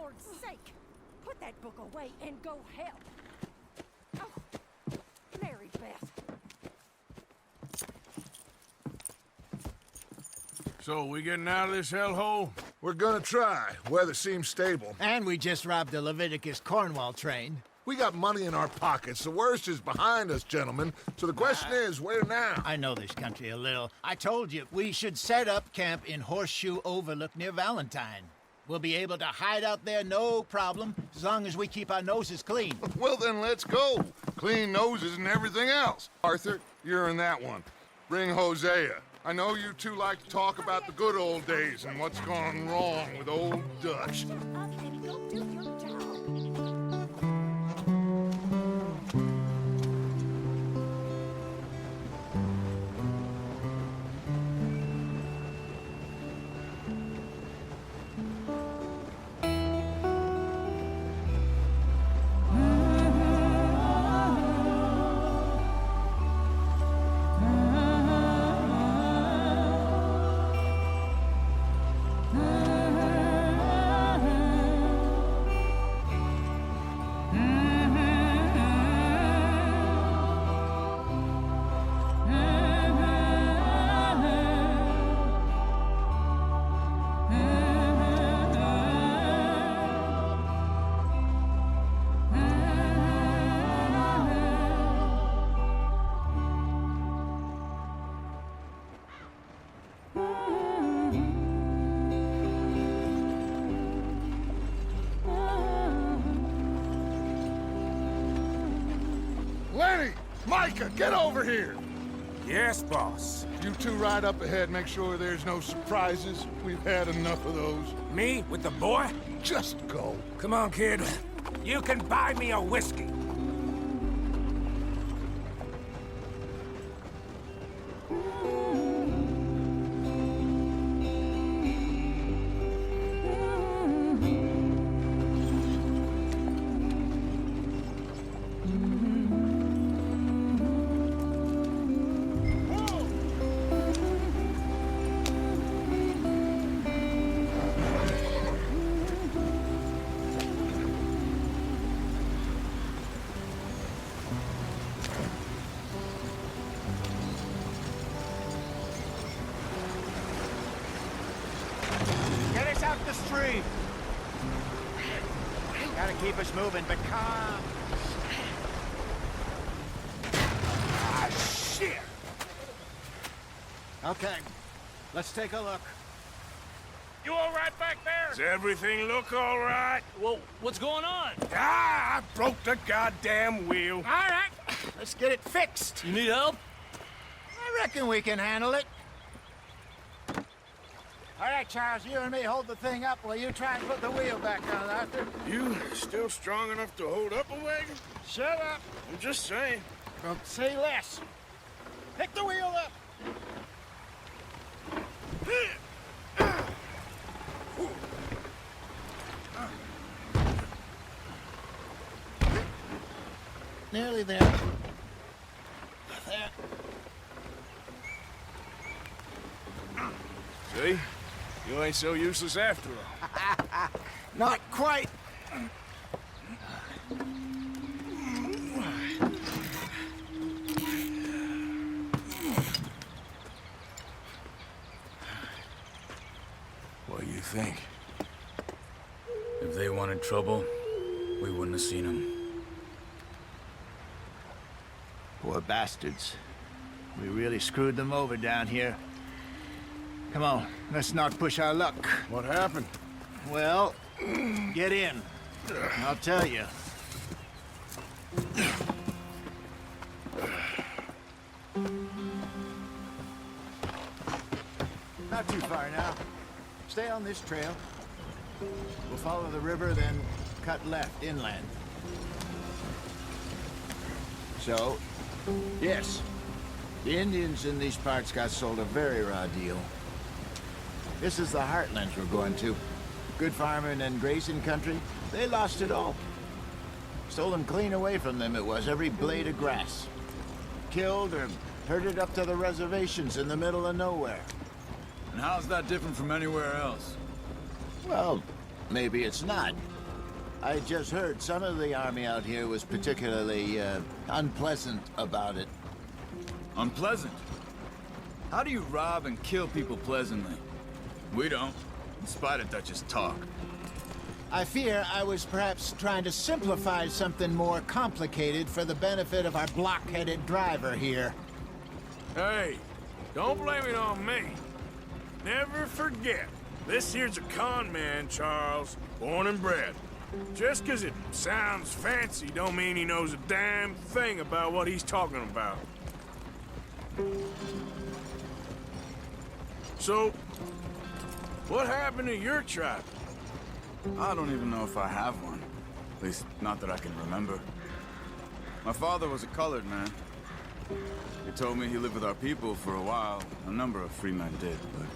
Lord's sake! Put that book away and go help. Oh, Mary Beth. So, we getting out of this hellhole? We're gonna try. Weather seems stable. And we just robbed the Leviticus Cornwall train. We got money in our pockets. The worst is behind us, gentlemen. So the question is, where now? I know this country a little. I told you, we should set up camp in Horseshoe Overlook near Valentine. We'll be able to hide out there no problem, as long as we keep our noses clean. Well, then let's go. Clean noses and everything else. Arthur, you're in that one. Bring Hosea. I know you two like to talk about the good old days and what's gone wrong with old Dutch. Up and go do your job. Lenny! Micah, get over here! Yes, boss. You two ride up ahead, make sure there's no surprises. We've had enough of those. Me with the boy? Just go. Come on, kid. You can buy me a whiskey. Get us out the street! Gotta keep us moving, but calm. Ah, shit! Okay, let's take a look. You all right back there? Does everything look all right? Well, what's going on? Ah, I broke the goddamn wheel. All right, let's get it fixed. You need help? I reckon we can handle it. All right, Charles, you and me hold the thing up while you try and put the wheel back on, Arthur. You still strong enough to hold up a wagon? Shut up. I'm just saying. Say less. Pick the wheel up. Nearly there. There. See? You ain't so useless after all. Not quite. What do you think? If they wanted trouble, we wouldn't have seen them. Poor bastards. We really screwed them over down here. Come on, let's not push our luck. What happened? Well, get in. I'll tell you. Not too far now. Stay on this trail. We'll follow the river, then cut left inland. So, yes, the Indians in these parts got sold a very raw deal. This is the heartlands we're going to. Good farming and grazing country, they lost it all. Stolen clean away from them it was, every blade of grass. Killed or herded up to the reservations in the middle of nowhere. And how's that different from anywhere else? Well, maybe it's not. I just heard some of the army out here was particularly, unpleasant about it. Unpleasant? How do you rob and kill people pleasantly? We don't, in spite of Dutch's talk. I fear I was perhaps trying to simplify something more complicated for the benefit of our block-headed driver here. Hey, don't blame it on me. Never forget, this here's a con man, Charles, born and bred. Just 'cause it sounds fancy don't mean he knows a damn thing about what he's talking about. So, what happened to your tribe? I don't even know if I have one. At least, not that I can remember. My father was a colored man. He told me he lived with our people for a while. A number of free men did, but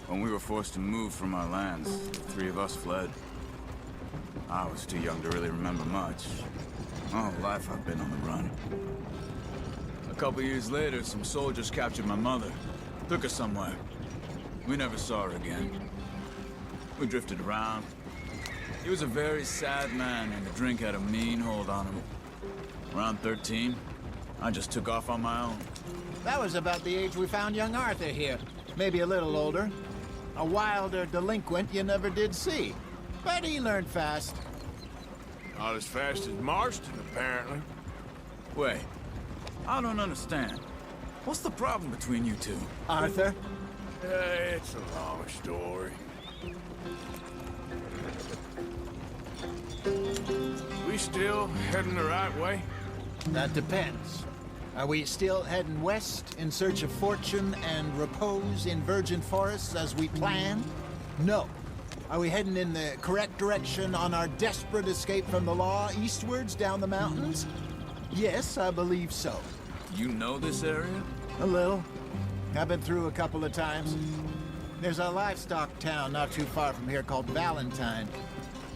when we were forced to move from our lands, the three of us fled. I was too young to really remember much. My whole life I've been on the run. A couple years later, some soldiers captured my mother. Took her somewhere. We never saw her again. We drifted around. He was a very sad man, and the drink had a mean hold on him. Around 13, I just took off on my own. That was about the age we found young Arthur here. Maybe a little older. A wilder delinquent you never did see. But he learned fast. Not as fast as Marston, apparently. Wait, I don't understand. What's the problem between you two? Arthur? It's a long story. We still heading the right way? That depends. Are we still heading west in search of fortune and repose in virgin forests as we planned? No. Are we heading in the correct direction on our desperate escape from the law eastwards down the mountains? Yes, I believe so. You know this area? A little. I've been through a couple of times. There's a livestock town not too far from here called Valentine.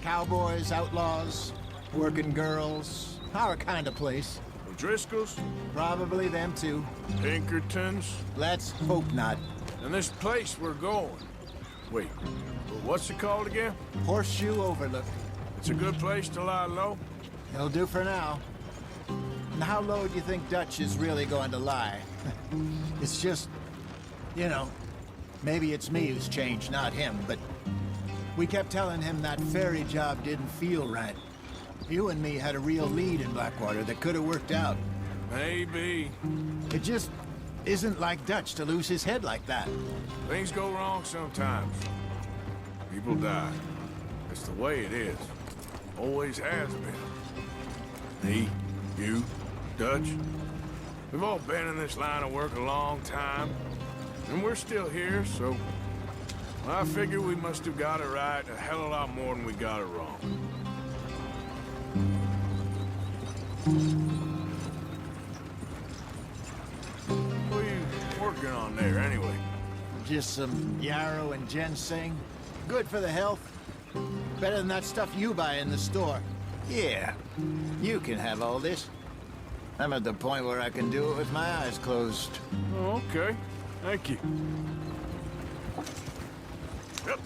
Cowboys, outlaws, working girls, our kind of place. O'Driscolls? Probably them too. Pinkertons? Let's hope not. And this place we're going. Wait, what's it called again? Horseshoe Overlook. It's a good place to lie low? It'll do for now. And how low do you think Dutch is really going to lie? It's just, you know, maybe it's me who's changed, not him, but we kept telling him that ferry job didn't feel right. You and me had a real lead in Blackwater that could have worked out. Maybe. It just isn't like Dutch to lose his head like that. Things go wrong sometimes. People die. It's the way it is. Always has been. Me, you, Dutch. We've all been in this line of work a long time. And we're still here, so I figure we must have got it right a hell of a lot more than we got it wrong. What are you working on there, anyway? Just some yarrow and ginseng. Good for the health. Better than that stuff you buy in the store. Yeah, you can have all this. I'm at the point where I can do it with my eyes closed. Oh, okay. Thank you. Yep.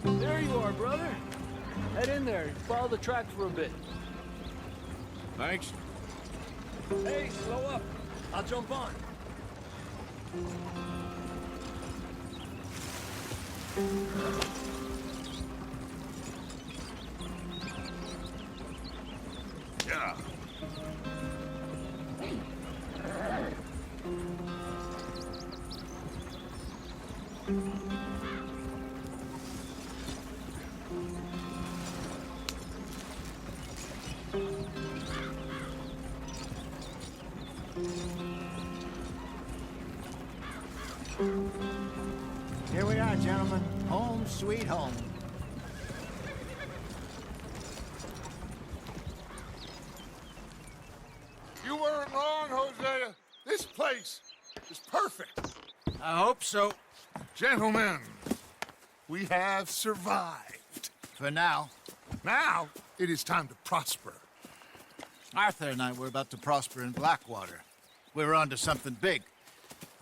There you are, brother. Head in there and follow the track for a bit. Thanks. Hey, slow up. I'll jump on. Yeah. Here we are, gentlemen. Home sweet home. You weren't wrong, Hosea. This place is perfect. I hope so. Gentlemen, we have survived. For now. Now, it is time to prosper. Arthur and I were about to prosper in Blackwater. We were onto something big.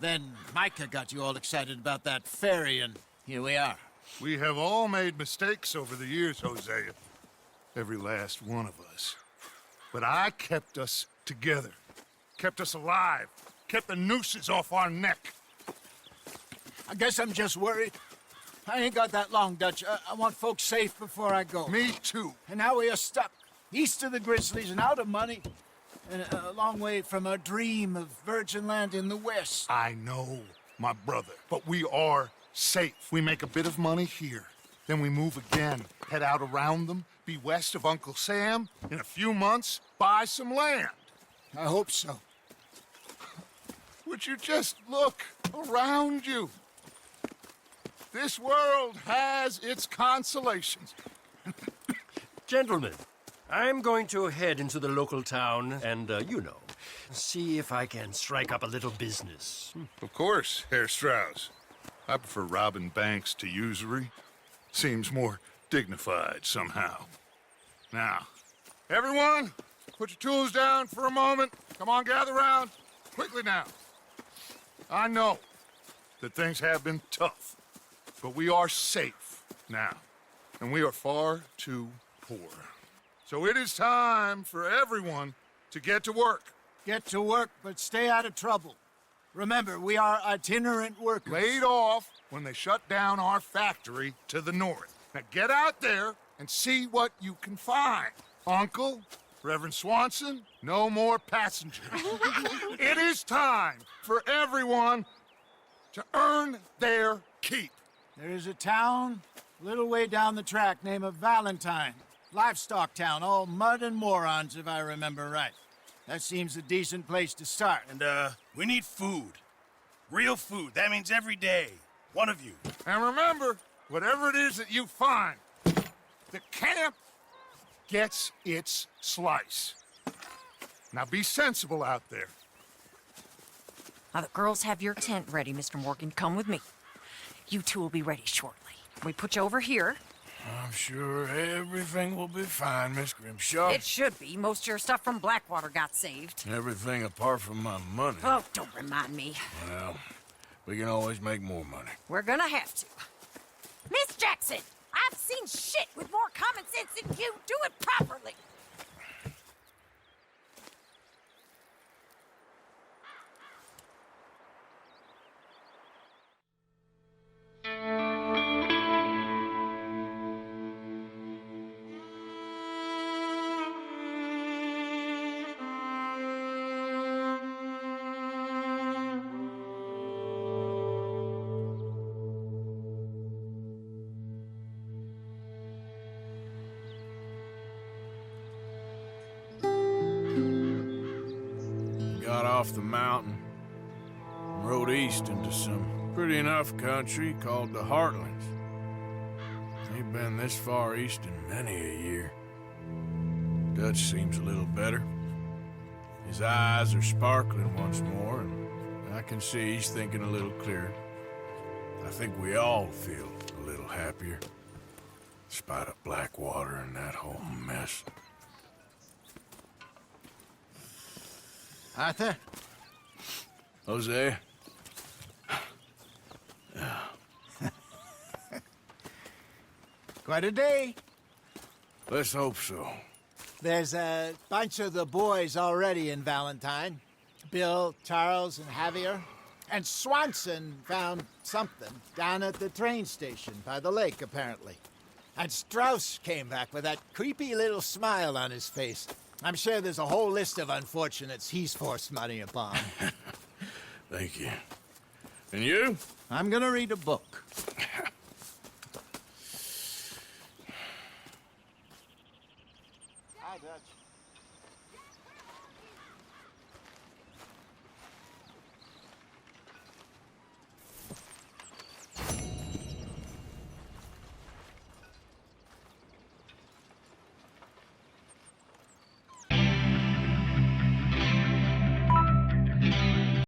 Then Micah got you all excited about that ferry, and here we are. We have all made mistakes over the years, Hosea. Every last one of us. But I kept us together. Kept us alive. Kept the nooses off our neck. I guess I'm just worried. I ain't got that long, Dutch. I want folks safe before I go. Me too. And now we are stuck, east of the Grizzlies and out of money, and a long way from our dream of virgin land in the west. I know, my brother, but we are safe. We make a bit of money here, then we move again, head out around them, be west of Uncle Sam, in a few months, buy some land. I hope so. Would you just look around you? This world has its consolations. Gentlemen, I'm going to head into the local town and, see if I can strike up a little business. Of course, Herr Strauss. I prefer robbing banks to usury. Seems more dignified somehow. Now, everyone, put your tools down for a moment. Come on, gather round. Quickly now. I know that things have been tough, but we are safe now, and we are far too poor. So it is time for everyone to get to work. Get to work, but stay out of trouble. Remember, we are itinerant workers. Laid off when they shut down our factory to the north. Now get out there and see what you can find. Uncle, Reverend Swanson, no more passengers. It is time for everyone to earn their keep. There is a town a little way down the track named Valentine. Livestock town, all mud and morons, if I remember right. That seems a decent place to start. And, we need food. Real food. That means every day. One of you. And remember, whatever it is that you find, the camp gets its slice. Now be sensible out there. Now, the girls have your tent ready, Mr. Morgan. Come with me. You two will be ready shortly. We put you over here. I'm sure everything will be fine, Miss Grimshaw. It should be. Most of your stuff from Blackwater got saved. Everything apart from my money. Oh, don't remind me. Well, we can always make more money. We're gonna have to. Miss Jackson, I've seen shit with more common sense than you. Do it properly. off the mountain and rode east into some pretty enough country called the Heartlands. Ain't been this far east in many a year. Dutch seems a little better. His eyes are sparkling once more, and I can see he's thinking a little clearer. I think we all feel a little happier, despite of Blackwater and that whole mess. Arthur? Hosea? Quite a day. Let's hope so. There's a bunch of the boys already in Valentine. Bill, Charles, and Javier. And Swanson found something down at the train station by the lake, apparently. And Strauss came back with that creepy little smile on his face. I'm sure there's a whole list of unfortunates he's forced money upon. Thank you. And you? I'm gonna read a book.